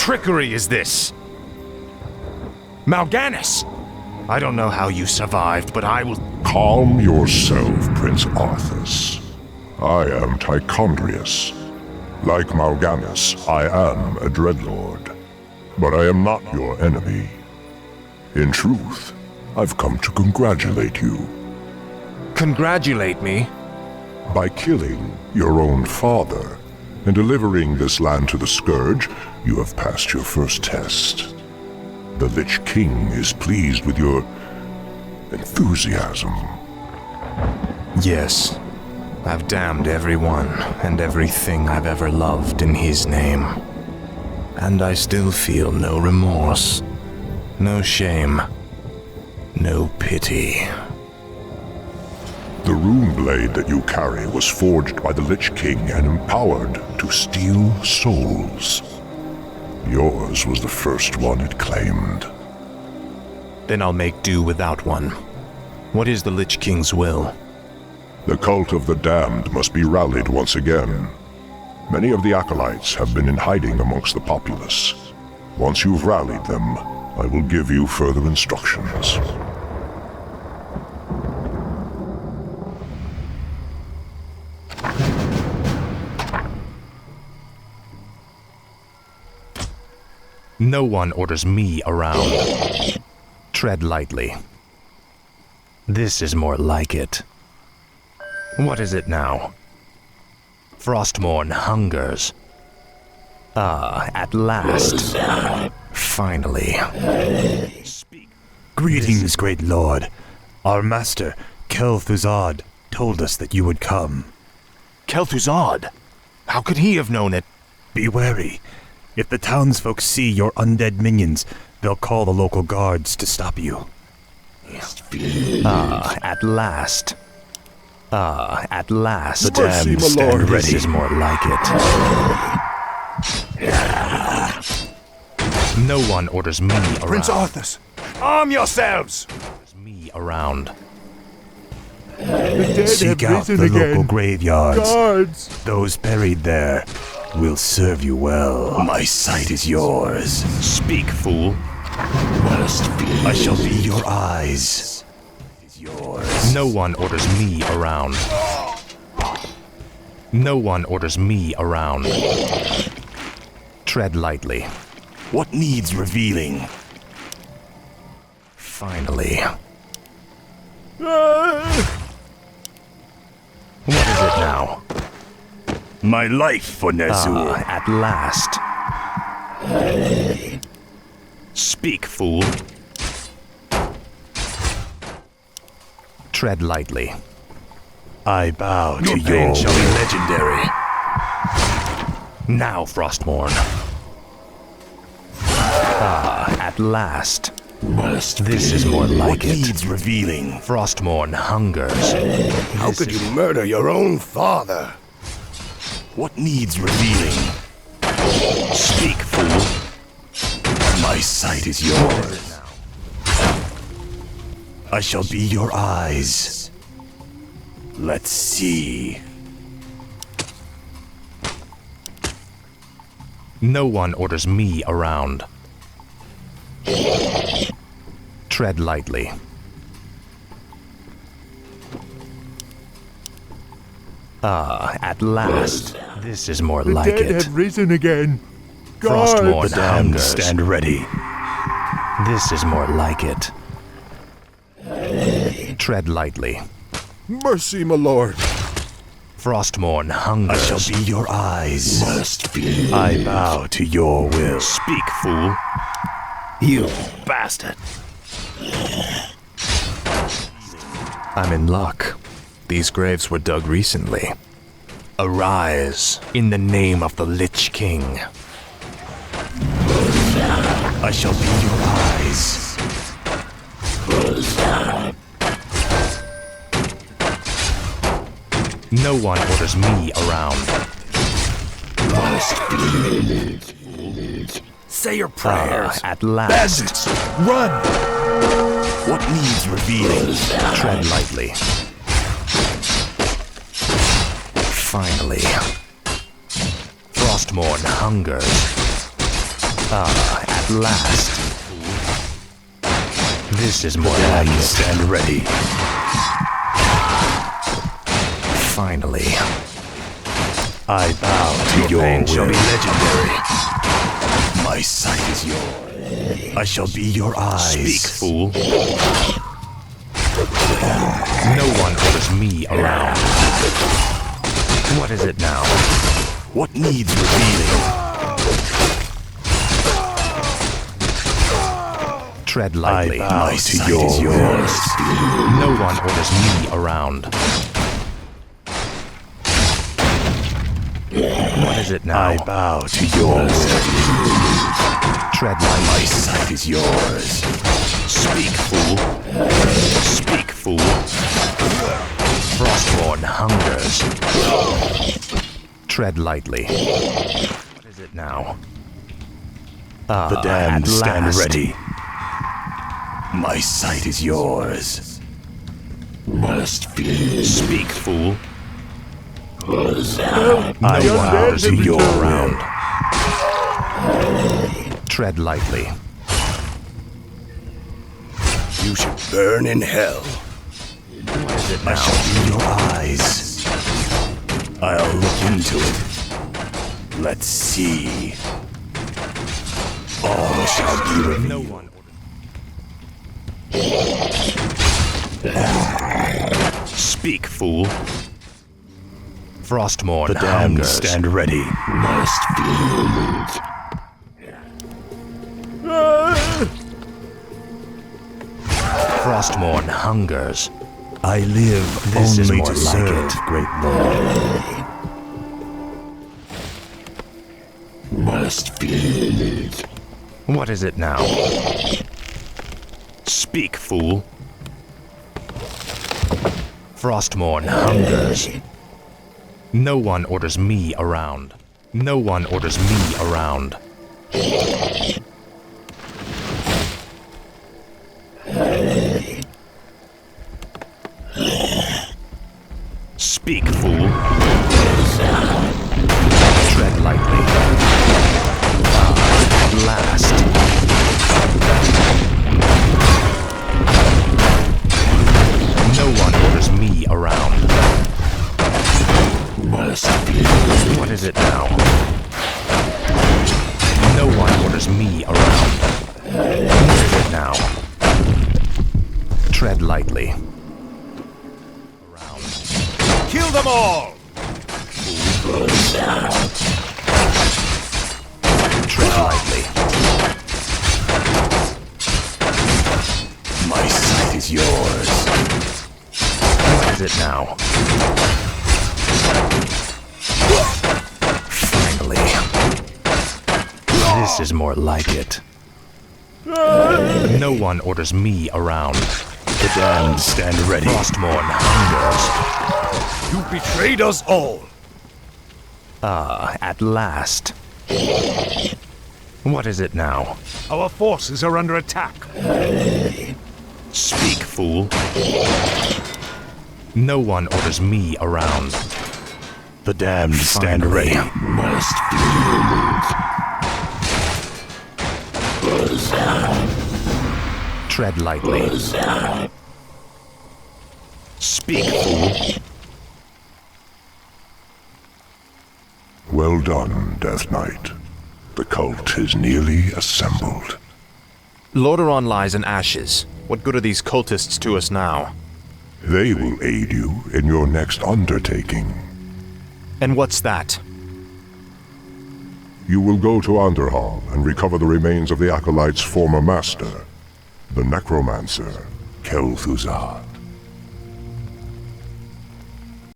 trickery is this? Mal'Ganis! I don't know how you survived, but I will... Calm yourself, Prince Arthas. I am Tichondrius. Like Mal'Ganis, I am a dreadlord. But I am not your enemy. In truth, I've come to congratulate you. Congratulate me? By killing your own father and delivering this land to the Scourge, you have passed your first test. The Lich King is pleased with your enthusiasm. Yes. I've damned everyone and everything I've ever loved in his name. And I still feel no remorse, no shame, no pity. The rune blade that you carry was forged by the Lich King and empowered to steal souls. Yours was the first one it claimed. Then I'll make do without one. What is the Lich King's will? The cult of the damned must be rallied once again. Many of the acolytes have been in hiding amongst the populace. Once you've rallied them, I will give you further instructions. No one orders me around. Tread lightly. This is more like it. What is it now? Frostmourne hungers. Ah, at last. Finally. Greetings, great lord. Our master, Kel'Thuzad, told us that you would come. Kel'Thuzad? How could he have known it? Be wary. If the townsfolk see your undead minions, they'll call the local guards to stop you. Ah, at last. Ah, at last. The damned stand ready. This is more like it. No one orders me around. Prince Arthas, arm yourselves! Me around. The dead Seek have out risen the again. local graveyards. Guards! Those buried there will serve you well. My sight is yours. Speak, fool. I shall be your eyes. Is yours. No one orders me around. No one orders me around. Tread lightly. What needs revealing? Finally. What is it now? My life for Nezur. Ah, at last. Speak, fool. Tread lightly. I bow to Your your pain shall be legendary. Now, Frostmourne. Ah, at last. This is more like What it. needs revealing? Frostmourne hungers. How could you murder your own father? What needs revealing? Speak, fool. My sight is yours. I shall be your eyes. Let's see. No one orders me around. Tread lightly. Ah, at last. This is more like Dead it. have risen again. Frostmourne The damned hungers. stand ready. This is more like it. Tread lightly. Mercy, my lord. Frostmourne I hungers. shall be your eyes. I bow to your will. Speak, fool. You bastard. I'm in luck. These graves were dug recently. Arise in the name of the Lich King. I shall be your eyes. No one orders me around. Say your Ah, prayers. at last. Bandits, run! What needs revealing? Tread lightly. Finally. Frostmourne hungers. At last. This is more like it. Stand ready. Finally. I bow to Your your pain will. shall be legendary. My sight is yours. I shall be your eyes. Speak, fool. No one orders me around. What is it now? What needs revealing? Tread lightly. I bow My to sight yours. is yours. No one orders me around. What is it now? I bow to yours. Tread lightly. My sight is yours. Speak, fool. Speak, fool. Frostborn hungers. Tread lightly. What is it now? The damned at stand last. ready. My sight is yours. Must be. Speak, fool. I No one bow orders to me your around. will. Tread lightly. You should burn in hell. What is it I now? shall be your eyes. I'll look into it. Let's see. All shall be revealed. No one. Speak, fool. Frostmourne The damned hungers. stand ready. Must be. Frostmourne hungers. I live This is only more to like serve, it. great lord. Must be. What is it now? Speak, fool. Frostmourne hungers. No one orders me around. No one orders me around. Speak, fool. Tread lightly. At last. No one orders me around. What is it now? No one orders me around. What is it now? Tread lightly. Kill them all! Tread lightly. My sight is yours. What is it now? Finally. This is more like it. No one orders me around. The damned stand ready. Frostmourne hungers. You betrayed us all! At last. What is it now? Our forces are under attack. Speak, fool. No one orders me around. The damned stand Finally. ready. Must be. Tread lightly. Speak, fool. Well done, Death Knight. The cult is nearly assembled. Lordaeron lies in ashes. What good are these cultists to us now? They will aid you in your next undertaking. And what's that? You will go to Underhall and recover the remains of the Acolyte's former master, the necromancer, Kel'Thuzad.